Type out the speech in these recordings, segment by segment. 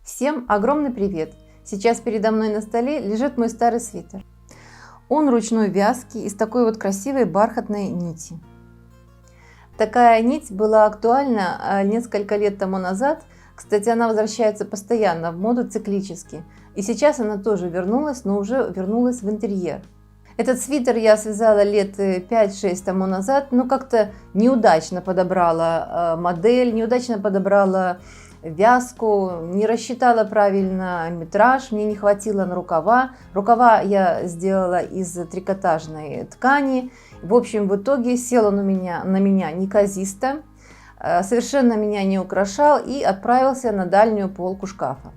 Всем огромный привет! Сейчас передо мной на столе лежит мой старый свитер. Он ручной вязки из такой вот красивой бархатной нити. Такая нить была актуальна несколько лет тому назад. Кстати, она возвращается постоянно в моду циклически. И сейчас она тоже вернулась, но уже вернулась в интерьер. Этот свитер я связала лет 5-6 тому назад, но как-то неудачно подобрала модель, неудачно подобрала вязку, не рассчитала правильно метраж, мне не хватило на рукава. Рукава я сделала из трикотажной ткани. В общем, в итоге сел он на меня неказисто, совершенно меня не украшал и отправился на дальнюю полку шкафа.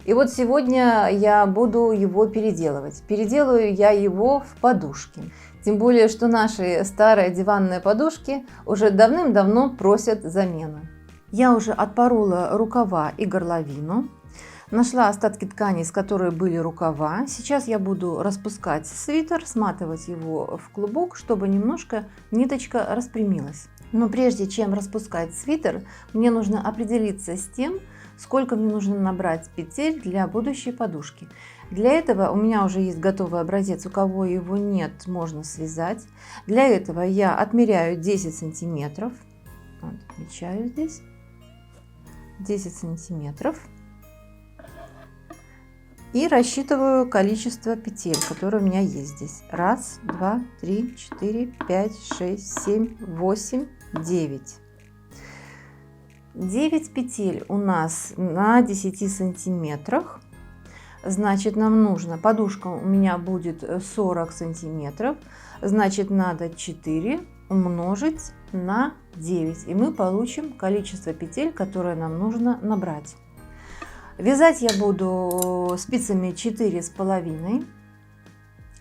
И вот сегодня я буду его переделывать. Переделаю я его в подушки. Тем более, что наши старые диванные подушки уже давным-давно просят замену. Я уже отпорола рукава и горловину. Нашла остатки ткани, из которой были рукава. Сейчас я буду распускать свитер, сматывать его в клубок, чтобы немножко ниточка распрямилась. Но прежде чем распускать свитер, мне нужно определиться с тем, сколько мне нужно набрать петель для будущей подушки. Для этого у меня уже есть готовый образец, у кого его нет, можно связать. Для этого я отмеряю 10 сантиметров. Вот, отмечаю здесь 10 сантиметров. И рассчитываю количество петель, которые у меня есть здесь. 1, 2, 3, 4, 5, 6, 7, 8, 9. 9 петель у нас на 10 сантиметрах. Значит, нам нужно, подушка у меня будет 40 сантиметров. Значит, надо 4 умножить на 9. И мы получим количество петель, которое нам нужно набрать. Вязать я буду спицами 4,5.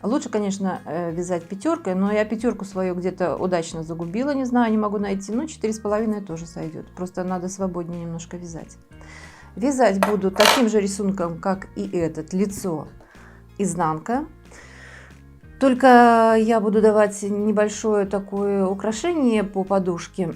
Лучше, конечно, вязать пятеркой, но я пятерку свою где-то удачно загубила, не знаю, не могу найти, но 4,5 тоже сойдет. Просто надо свободнее немножко вязать. Вязать буду таким же рисунком, как и этот, лицо, изнанка. Только я буду давать небольшое такое украшение по подушке,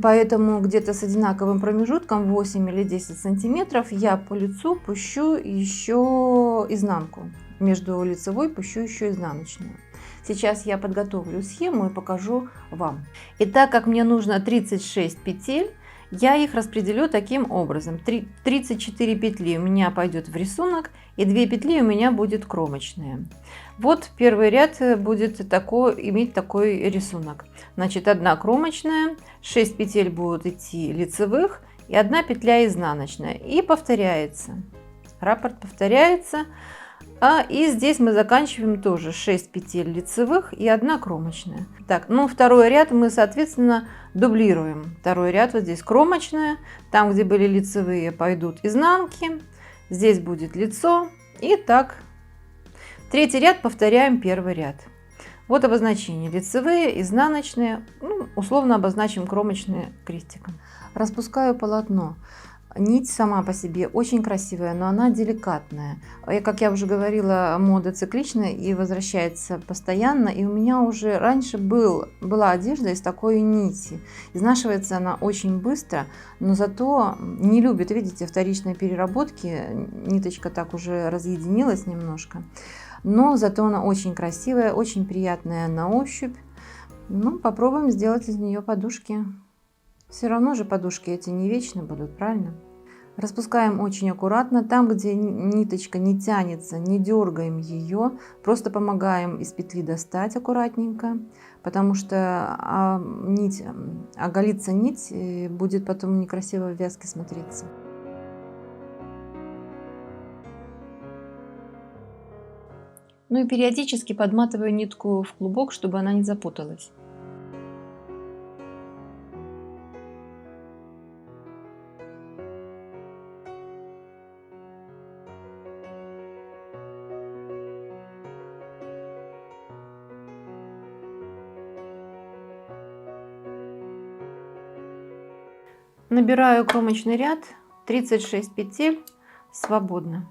поэтому где-то с одинаковым промежутком 8 или 10 сантиметров я по лицу пущу еще изнанку. Между лицевой пущу еще изнаночную. Сейчас я подготовлю схему и покажу вам. И так как мне нужно 36 петель, я их распределю таким образом. 34 петли у меня пойдет в рисунок, и 2 петли у меня будет кромочные. Вот первый ряд будет иметь такой рисунок. Значит, 1 кромочная, 6 петель будут идти лицевых и 1 петля изнаночная. И повторяется. Раппорт повторяется. И здесь мы заканчиваем тоже 6 петель лицевых и 1 кромочная. Так, ну второй ряд мы, соответственно, дублируем. Второй ряд вот здесь кромочная, там, где были лицевые, пойдут изнанки, здесь будет лицо. И так, третий ряд повторяем первый ряд. Вот обозначение: лицевые, изнаночные, условно обозначим кромочные крестиком. Распускаю полотно. Нить сама по себе очень красивая, но она деликатная. Как я уже говорила, мода цикличная и возвращается постоянно. И у меня уже раньше была одежда из такой нити. Изнашивается она очень быстро, но зато не любит, видите, вторичной переработки. Ниточка так уже разъединилась немножко. Но зато она очень красивая, очень приятная на ощупь. Попробуем сделать из нее подушки. Все равно же подушки эти не вечно будут, правильно? Распускаем очень аккуратно. Там, где ниточка не тянется, не дергаем ее. Просто помогаем из петли достать аккуратненько. Потому что оголится нить, будет потом некрасиво в вязке смотреться. Ну и периодически подматываю нитку в клубок, чтобы она не запуталась. Набираю кромочный ряд, 36 петель свободно.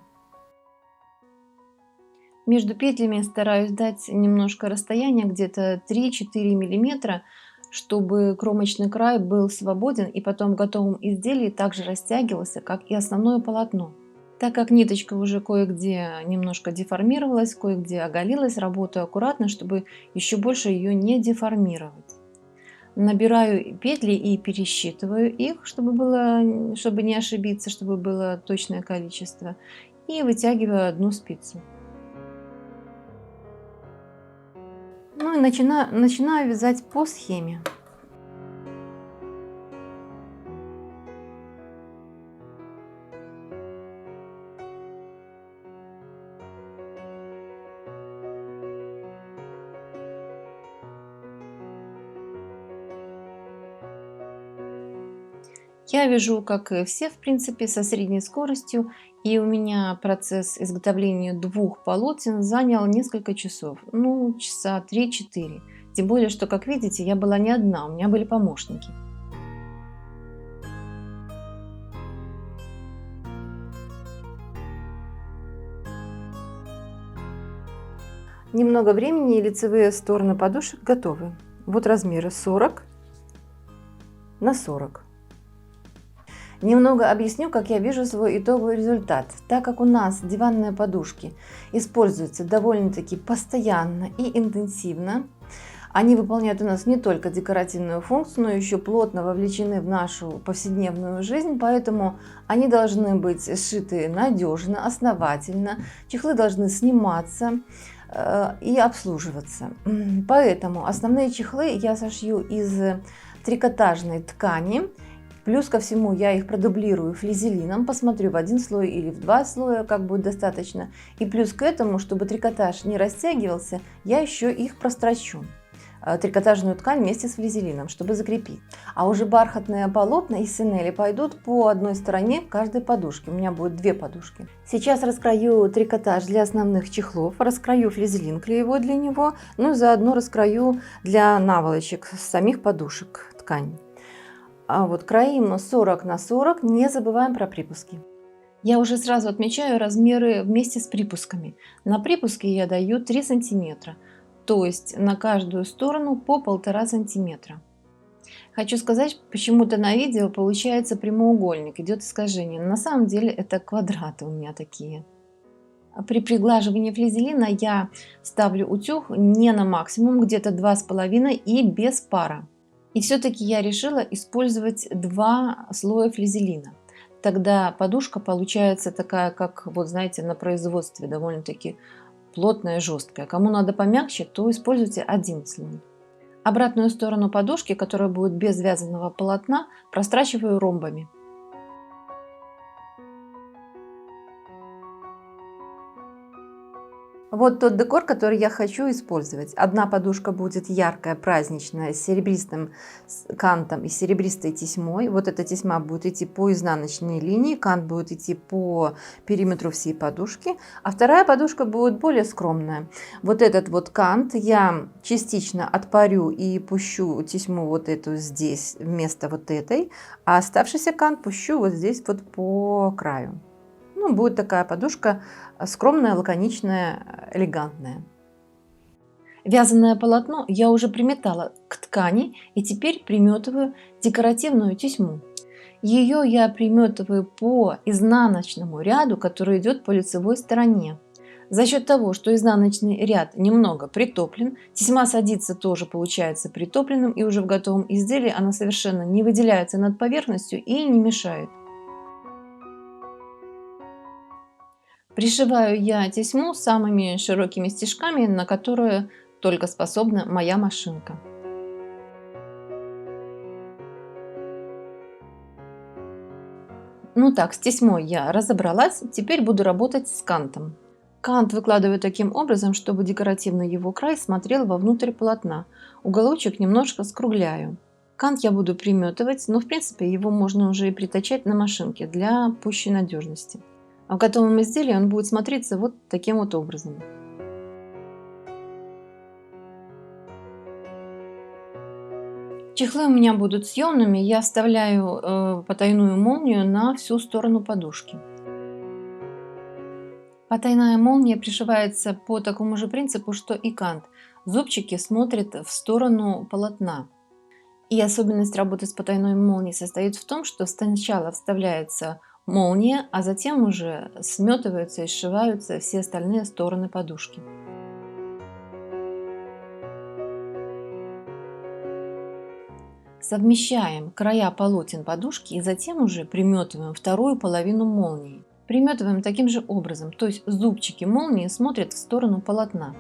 Между петлями стараюсь дать немножко расстояния, где-то 3-4 миллиметра, чтобы кромочный край был свободен и потом в готовом изделии также растягивался, как и основное полотно. Так как ниточка уже кое-где немножко деформировалась, кое-где оголилась, работаю аккуратно, чтобы еще больше ее не деформировать. Набираю петли и пересчитываю их, чтобы не ошибиться, чтобы было точное количество. И вытягиваю одну спицу. Ну и начинаю вязать по схеме. Я вяжу, как и все, в принципе, со средней скоростью, и у меня процесс изготовления двух полотен занял несколько часов, ну, часа 3-4. Тем более, что, как видите, я была не одна, у меня были помощники. Немного времени и лицевые стороны подушек готовы. Вот размеры 40 на 40. Немного объясню, как я вижу свой итоговый результат. Так как у нас диванные подушки используются довольно-таки постоянно и интенсивно, они выполняют у нас не только декоративную функцию, но еще плотно вовлечены в нашу повседневную жизнь, поэтому они должны быть сшиты надежно, основательно, чехлы должны сниматься и обслуживаться. Поэтому основные чехлы я сошью из трикотажной ткани. Плюс ко всему я их продублирую флизелином, посмотрю в один слой или в два слоя, как будет достаточно. И плюс к этому, чтобы трикотаж не растягивался, я еще их прострочу. Трикотажную ткань вместе с флизелином, чтобы закрепить. А уже бархатные полотна из синели пойдут по одной стороне каждой подушки. У меня будет две подушки. Сейчас раскрою трикотаж для основных чехлов, раскрою флизелин клеевой для него, ну и заодно раскрою для наволочек с самих подушек ткань. А вот краим 40 на 40, не забываем про припуски. Я уже сразу отмечаю размеры вместе с припусками. На припуске я даю 3 сантиметра, то есть на каждую сторону по 1,5 сантиметра. Хочу сказать, почему-то на видео получается прямоугольник, идет искажение. На самом деле это квадраты у меня такие. При приглаживании флизелина я ставлю утюг не на максимум, где-то 2,5 и без пара. И все-таки я решила использовать 2 слоя флизелина. Тогда подушка получается такая, как, вот знаете, на производстве, довольно-таки плотная, жесткая. Кому надо помягче, то используйте 1 слой. Обратную сторону подушки, которая будет без вязаного полотна, прострачиваю ромбами. Вот тот декор, который я хочу использовать. Одна подушка будет яркая, праздничная, с серебристым кантом и серебристой тесьмой. Вот эта тесьма будет идти по изнаночной линии, кант будет идти по периметру всей подушки. А вторая подушка будет более скромная. Вот этот вот кант я частично отпарю и пущу тесьму вот эту здесь вместо вот этой. А оставшийся кант пущу вот здесь вот по краю. Ну, будет такая подушка скромная, лаконичная, элегантная. Вязаное полотно я уже приметала к ткани и теперь приметываю декоративную тесьму. Ее я приметываю по изнаночному ряду, который идет по лицевой стороне. За счет того, что изнаночный ряд немного притоплен, тесьма садится тоже получается притопленным, и уже в готовом изделии она совершенно не выделяется над поверхностью и не мешает. Пришиваю я тесьму самыми широкими стежками, на которые только способна моя машинка. Ну так, с тесьмой я разобралась, теперь буду работать с кантом. Кант выкладываю таким образом, чтобы декоративный его край смотрел вовнутрь полотна. Уголочек немножко скругляю. Кант я буду приметывать, но в принципе его можно уже и притачать на машинке для пущей надежности. А в готовом изделии он будет смотреться вот таким вот образом. Чехлы у меня будут съемными, я вставляю потайную молнию на всю сторону подушки. Потайная молния пришивается по такому же принципу, что и кант. Зубчики смотрят в сторону полотна. И особенность работы с потайной молнией состоит в том, что сначала вставляется молния, а затем уже сметываются и сшиваются все остальные стороны подушки. Совмещаем края полотен подушки и затем уже приметываем вторую половину молнии. Приметываем таким же образом, то есть зубчики молнии смотрят в сторону полотна.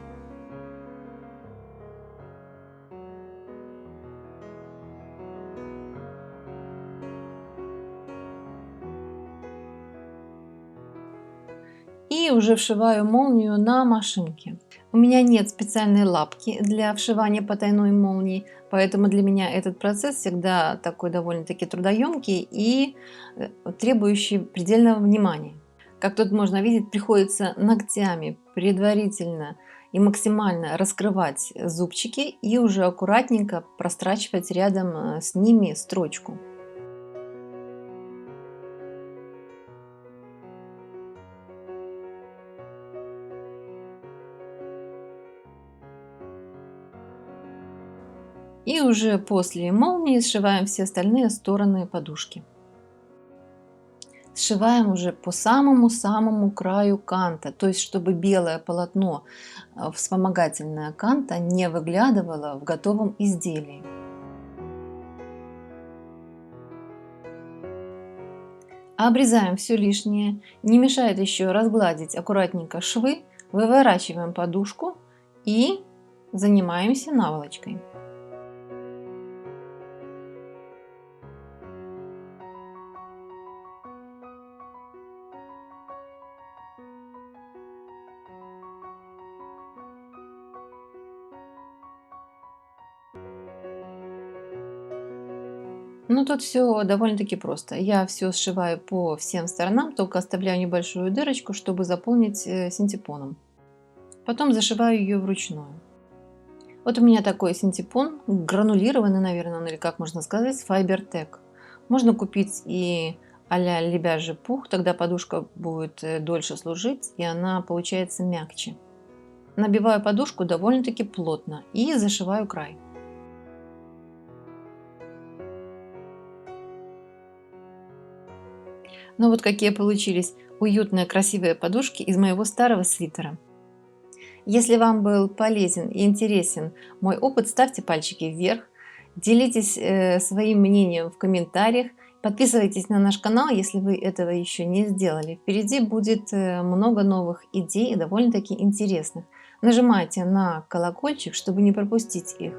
И уже вшиваю молнию на машинке. У меня нет специальной лапки для вшивания потайной молнии, поэтому для меня этот процесс всегда такой довольно-таки трудоемкий и требующий предельного внимания. Как тут можно видеть, приходится ногтями предварительно и максимально раскрывать зубчики и уже аккуратненько прострачивать рядом с ними строчку. И уже после молнии сшиваем все остальные стороны подушки. Сшиваем уже по самому-самому краю канта, то есть чтобы белое полотно вспомогательное канта не выглядывало в готовом изделии. Обрезаем все лишнее, не мешает еще разгладить аккуратненько швы, выворачиваем подушку и занимаемся наволочкой. Ну, тут все довольно-таки просто. Я все сшиваю по всем сторонам, только оставляю небольшую дырочку, чтобы заполнить синтепоном. Потом зашиваю ее вручную. Вот у меня такой синтепон, гранулированный, наверное, или как можно сказать, Fibertech. Можно купить и а-ля лебяжий пух, тогда подушка будет дольше служить, и она получается мягче. Набиваю подушку довольно-таки плотно и зашиваю край. Ну вот какие получились уютные, красивые подушки из моего старого свитера. Если вам был полезен и интересен мой опыт, ставьте пальчики вверх, делитесь своим мнением в комментариях, подписывайтесь на наш канал, если вы этого еще не сделали. Впереди будет много новых идей и довольно-таки интересных. Нажимайте на колокольчик, чтобы не пропустить их.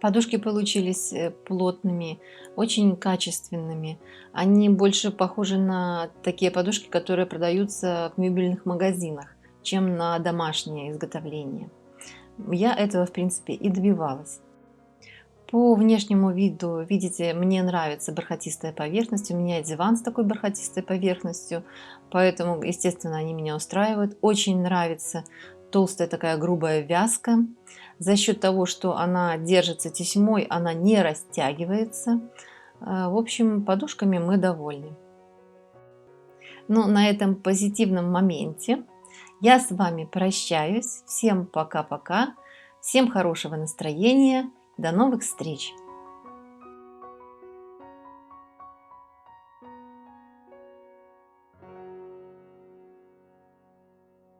Подушки получились плотными, очень качественными. Они больше похожи на такие подушки, которые продаются в мебельных магазинах, чем на домашнее изготовление. Я этого, в принципе, и добивалась. По внешнему виду, видите, мне нравится бархатистая поверхность. У меня диван с такой бархатистой поверхностью, поэтому, естественно, они меня устраивают. Очень нравится толстая такая грубая вязка. За счет того, что она держится тесьмой, она не растягивается. В общем, подушками мы довольны. Ну, на этом позитивном моменте я с вами прощаюсь. Всем пока-пока. Всем хорошего настроения. До новых встреч!